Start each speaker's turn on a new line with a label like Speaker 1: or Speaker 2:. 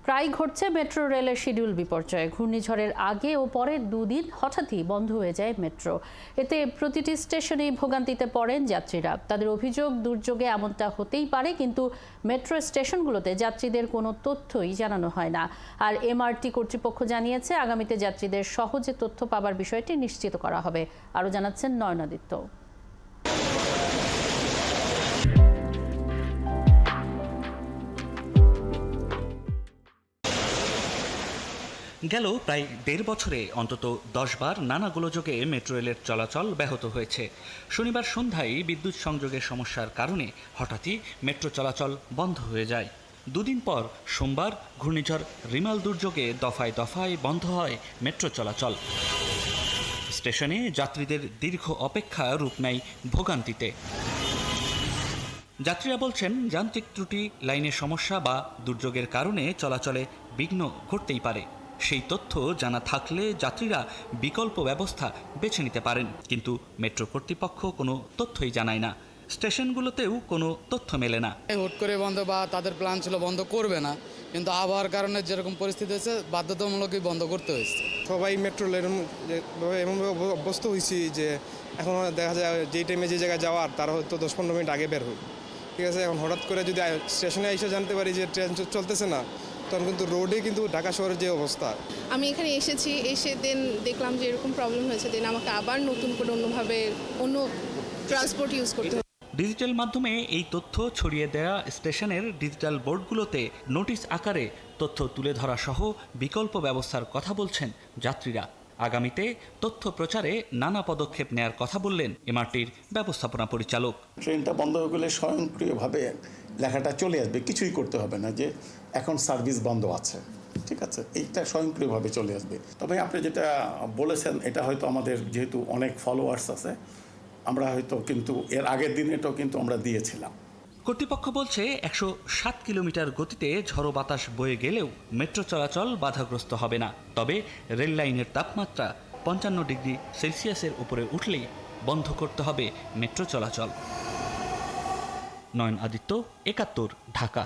Speaker 1: প্রায় ঘটছে মেট্রো রেলের শিডিউল বিপর্যয়। ঘূর্ণিঝড়ের আগে ও পরের দুদিন হঠাৎই বন্ধ হয়ে যায় মেট্রো। এতে প্রতিটি স্টেশনেই ভোগান্তিতে পড়েন যাত্রীরা। তাদের অভিযোগ, দুর্যোগে এমনটা হতেই পারে, কিন্তু মেট্রো স্টেশনগুলোতে যাত্রীদের কোনো তথ্যই জানানো হয় না। আর এমআরটি কর্তৃপক্ষ জানিয়েছে, আগামীতে যাত্রীদের সহজে তথ্য পাবার বিষয়টি নিশ্চিত করা হবে। আরও জানাচ্ছেন নয়নাদিত্য।
Speaker 2: গেল প্রায় ১.৫ বছরে অন্তত ১০ বার নানা গোলযোগে মেট্রো রেলের চলাচল ব্যাহত হয়েছে। শনিবার সন্ধ্যায় বিদ্যুৎ সংযোগের সমস্যার কারণে হঠাৎই মেট্রো চলাচল বন্ধ হয়ে যায়। দুদিন পর সোমবার ঘূর্ণিঝড় রিমাল দুর্যোগে দফায় দফায় বন্ধ হয় মেট্রো চলাচল। স্টেশনে যাত্রীদের দীর্ঘ অপেক্ষা রূপ নেয় ভোগান্তিতে। যাত্রীরা বলছেন, যান্ত্রিক ত্রুটি, লাইনের সমস্যা বা দুর্যোগের কারণে চলাচলে বিঘ্ন ঘটতেই পারে। সেই তথ্য জানা থাকলে যাত্রীরা বিকল্প ব্যবস্থা বেছে নিতে পারেন, কিন্তু মেট্রো কর্তৃপক্ষ কোনো তথ্যই জানায় না। স্টেশনগুলোতেও কোনো তথ্য মেলে না।
Speaker 3: হুট করে বন্ধ বা তাদের প্ল্যান ছিল বন্ধ করবে না, কিন্তু আবহাওয়ার কারণে যেরকম পরিস্থিতি হয়েছে বাধ্যতামূলকই বন্ধ করতে হয়েছে।
Speaker 4: সবাই মেট্রো এমনভাবে অভ্যস্ত হয়েছি যে এখন দেখা যায় যেই টাইমে যে জায়গায় যাওয়ার তারা হয়তো 10-15 মিনিট আগে বের হয়। ঠিক আছে, এখন হঠাৎ করে যদি স্টেশনে এসে জানতে পারি যে ট্রেন চলতেছে না, তখন কিন্তু রোডে কিন্তু ঢাকা শহরের যে অবস্থা।
Speaker 5: আমি এখানে এসে দেখলাম যে এরকম প্রবলেম হয়েছে, আমাকে আবার নতুন করে অন্য ট্রান্সপোর্ট ইউজ করতে হবে।
Speaker 2: ডিজিটাল মাধ্যমে এই তথ্য ছড়িয়ে দেয়া স্টেশনের ডিজিটাল বোর্ডগুলোতে নোটিশ আকারে তথ্য তুলে ধরা সহ বিকল্প ব্যবস্থার কথা বলছেন যাত্রীরা। আগামীতে তথ্য প্রচারে নানা পদক্ষেপ নেয়ার কথা বললেন এমআরটির ব্যবস্থাপনা পরিচালক।
Speaker 6: ট্রেনটা বন্ধ হয়ে গেলে স্বয়ংক্রিয়ভাবে লেখাটা চলে আসবে, কিছুই করতে হবে না যে এখন সার্ভিস বন্ধ আছে। ঠিক আছে, এইটা স্বয়ংক্রিয়ভাবে চলে আসবে। তবে আপনি যেটা বলেছেন, এটা হয়তো আমাদের যেহেতু অনেক ফলোয়ার্স আছে, আমরা হয়তো কিন্তু এর আগের দিন এটাও কিন্তু আমরা দিয়েছিলাম।
Speaker 2: কর্তৃপক্ষ বলছে ১০৭ কিলোমিটার গতিতে ঝড়ো বাতাস বয়ে গেলেও মেট্রো চলাচল বাধাগ্রস্ত হবে না। তবে রেল লাইনের তাপমাত্রা ৫৫ ডিগ্রি সেলসিয়াসের উপরে উঠলেই বন্ধ করতে হবে মেট্রো চলাচল। নয়নাদিত্য, ৭১, ঢাকা।